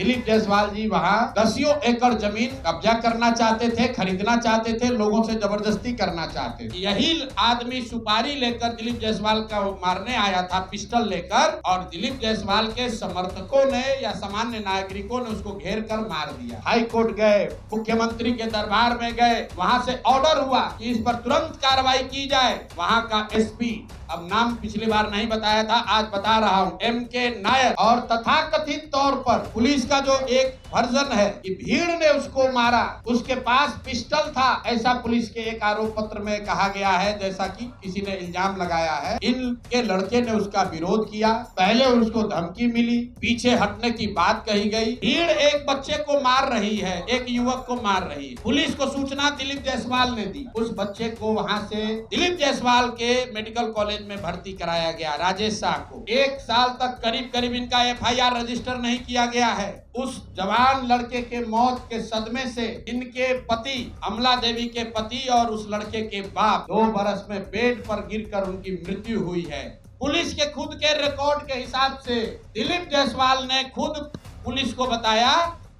दिलीप जायसवाल जी वहाँ 10 एकड़ जमीन कब्जा करना चाहते थे, खरीदना चाहते थे, लोगों से जबरदस्ती करना चाहते थे। यही आदमी सुपारी लेकर दिलीप जायसवाल का मारने आया था, पिस्टल लेकर, और दिलीप जायसवाल के समर्थकों ने या सामान्य नागरिकों ने उसको घेर कर मार दिया। हाई कोर्ट गए, मुख्यमंत्री के दरबार में गए, वहां से ऑर्डर हुआ कि इस पर तुरंत कार्रवाई की जाए। वहां का एसपी, अब नाम पिछली बार नहीं बताया था, आज बता रहा हूं, एम.के. नायर, और तथाकथित तौर पर पुलिस का जो एक वर्जन है कि भीड़ ने उसको मारा, उसके पास पिस्टल था, ऐसा पुलिस के एक आरोप पत्र में कहा गया है, जैसा कि किसी ने इल्जाम लगाया है। इनके लड़के ने उसका विरोध किया, पहले उसको धमकी मिली, पीछे हटने की बात कही गई। भीड़ एक बच्चे को मार रही है, एक युवक को मार रही है। पुलिस को सूचना दिलीप जायसवाल ने दी, उस बच्चे को वहां से दिलीप जायसवाल के मेडिकल कॉलेज में भर्ती कराया गया, राजेश शाह को। 1 साल तक करीब इनका FIR रजिस्टर नहीं किया गया है। उस जवान लड़के के मौत के सदमे से इनके पति, अमला देवी के पति और उस लड़के के बाप 2 बरस में बेड पर गिरकर उनकी मृत्यु हुई है। पुलिस के खुद के रिकॉर्ड के हिसाब से दिलीप जायसवाल ने खुद पुलिस को बताया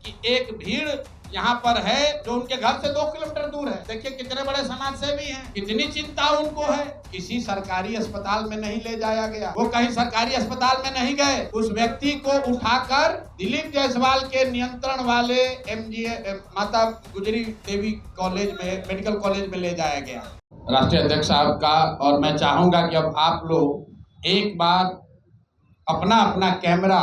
कि एक भीड़ यहाँ पर है जो उनके घर से 2 किलोमीटर दूर है। देखिए कितने बड़े समाज सेवी हैं, कितनी चिंता उनको है। किसी सरकारी अस्पताल में नहीं ले जाया गया, वो कहीं सरकारी अस्पताल में नहीं गए, उस व्यक्ति को उठाकर दिलीप जायसवाल के नियंत्रण वाले MGA माता गुजरी देवी कॉलेज में, मेडिकल कॉलेज में ले जाया गया। राष्ट्रीय अध्यक्ष साहब का, और मैं चाहूंगा कि अब आप लोग एक बार अपना अपना कैमरा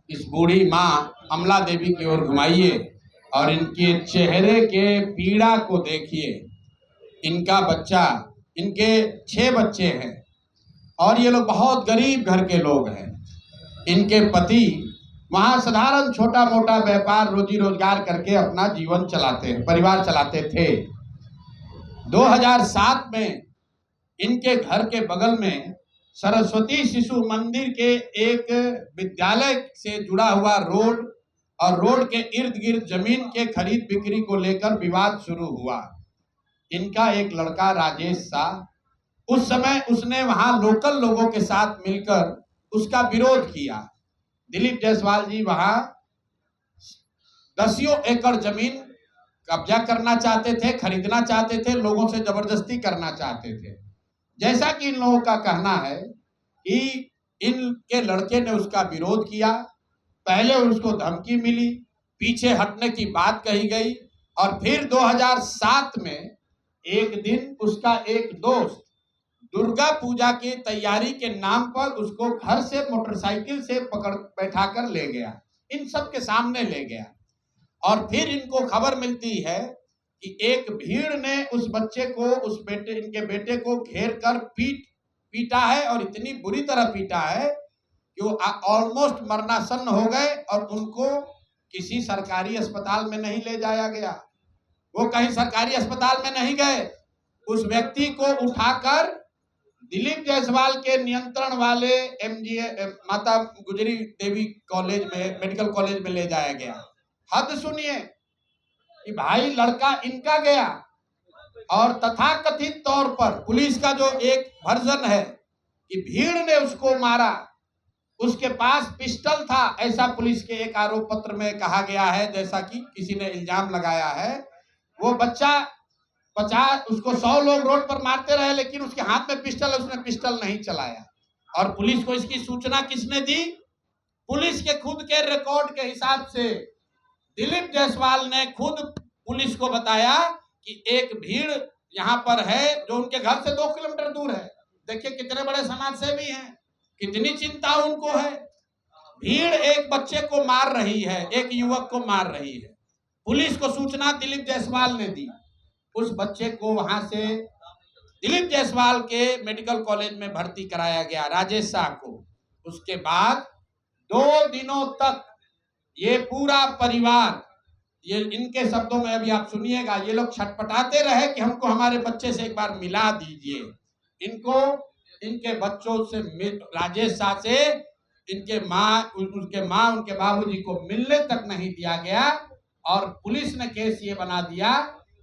इस बूढ़ी माँ अमला देवी की ओर घुमाइए और इनके चेहरे के पीड़ा को देखिए। इनका बच्चा, इनके 6 बच्चे हैं और ये लोग बहुत गरीब घर के लोग हैं। इनके पति वहाँ साधारण छोटा मोटा व्यापार, रोजी रोजगार करके अपना जीवन चलाते हैं, परिवार चलाते थे। 2007 में इनके घर के बगल में सरस्वती शिशु मंदिर के एक विद्यालय से जुड़ा हुआ रोड और रोड के इर्द गिर्द जमीन के खरीद बिक्री को लेकर विवाद शुरू हुआ। इनका एक लड़का राजेश शाह, उस समय उसने वहां लोकल लोगों के साथ मिलकर उसका विरोध किया। दिलीप जायसवाल जी वहां 10 एकड़ जमीन कब्जा करना चाहते थे, खरीदना चाहते थे, लोगों से जबरदस्ती करना चाहते थे। जैसा कि इन लोगों का कहना है कि इनके लड़के ने उसका विरोध किया, पहले उसको धमकी मिली, पीछे हटने की बात कही गई, और फिर 2007 में एक दिन उसका एक दोस्त दुर्गा पूजा की तैयारी के नाम पर उसको घर से मोटरसाइकिल से पकड़ बैठाकर ले गया, इन सब के सामने ले गया। और फिर इनको खबर मिलती है कि एक भीड़ ने उस बच्चे को, इनके बेटे को घेर कर पीटा है, और इतनी बुरी तरह पीटा है कि वो ऑलमोस्ट मरनासन्न हो गए, और उनको किसी सरकारी अस्पताल में नहीं ले जाया गया, वो कहीं सरकारी अस्पताल में नहीं गए। उस व्यक्ति को उठाकर दिलीप जायसवाल के नियंत्रण वाले MGA माता गुजरी देवी कॉलेज में, मेडिकल कॉलेज में ले जाया गया। हद सुनिए कि भाई लड़का इनका गया, और तथाकथित तौर पर पुलिस का जो एक वर्जन है कि भीड़ ने उसको मारा, उसके पास पिस्टल था, ऐसा पुलिस के एक आरोप पत्र में कहा गया है, जैसा कि किसी ने इल्जाम लगाया है। वो बच्चा 50, उसको 100 लोग रोड पर मारते रहे, लेकिन उसके हाथ में पिस्टल है, उसने पिस्टल नहीं चलाया। और पुलिस को इसकी सूचना किसने दी? पुलिस के खुद के रिकॉर्ड के हिसाब से दिलीप जायसवाल ने खुद पुलिस को बताया कि एक भीड़ यहाँ पर है जो उनके घर से 2 किलोमीटर दूर है। देखिए कितने बड़े समाज सेवी हैं, कितनी चिंता उनको है। भीड़ एक बच्चे को मार रही है, एक युवक को मार रही है। पुलिस को सूचना दिलीप जायसवाल ने दी, उस बच्चे को वहां से दिलीप जायसवाल के मेडिकल कॉलेज में भर्ती कराया गया, राजेश शाह को। उसके बाद 2 दिनों तक ये पूरा परिवार, ये इनके शब्दों में अभी आप सुनिएगा, ये लोग छटपटाते रहे कि हमको हमारे बच्चे से एक बार मिला दीजिए। इनको इनके बच्चों से, राजेश शाह से उनके माँ उनके बाबूजी को मिलने तक नहीं दिया गया। और पुलिस ने केस ये बना दिया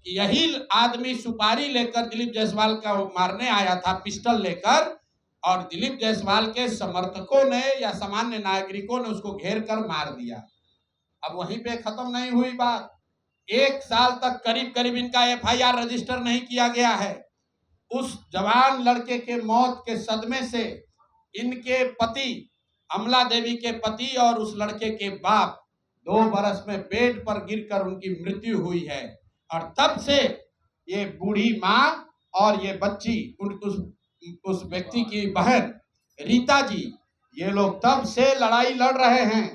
कि यही आदमी सुपारी लेकर दिलीप जायसवाल का मारने आया था, पिस्टल लेकर, और दिलीप जायसवाल के समर्थकों ने या सामान्य नागरिकों ने उसको घेर कर मार दिया। अब वहीं पे खत्म नहीं हुई बात, 1 साल तक करीब करीब इनका FIR रजिस्टर नहीं किया गया है। उस जवान लड़के के मौत के सदमे से इनके पति, अमला देवी के पति और उस लड़के के बाप 2 बरस में बेड पर गिरकर उनकी मृत्यु हुई है। और तब से ये बूढ़ी माँ और ये बच्ची, उस व्यक्ति की बहन रीता जी, ये लोग तब से लड़ाई लड़ रहे हैं।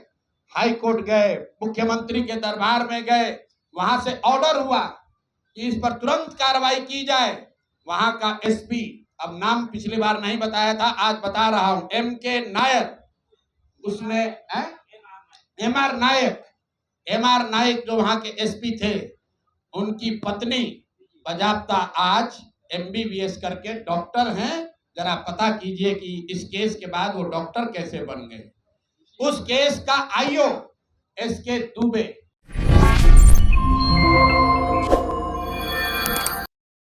हाई कोर्ट गए, मुख्यमंत्री के दरबार में गए, वहां से ऑर्डर हुआ कि इस पर तुरंत कार्रवाई की जाए। वहां का SP, अब नाम पिछली बार नहीं बताया था, आज बता रहा हूं, MK नायर, उसने MR नायक जो वहां के SP थे, उनकी पत्नी बजाबता आज MBBS करके डॉक्टर हैं। जरा पता कीजिए कि इस केस के बाद वो डॉक्टर कैसे बन गए। उस केस का IO SK दुबे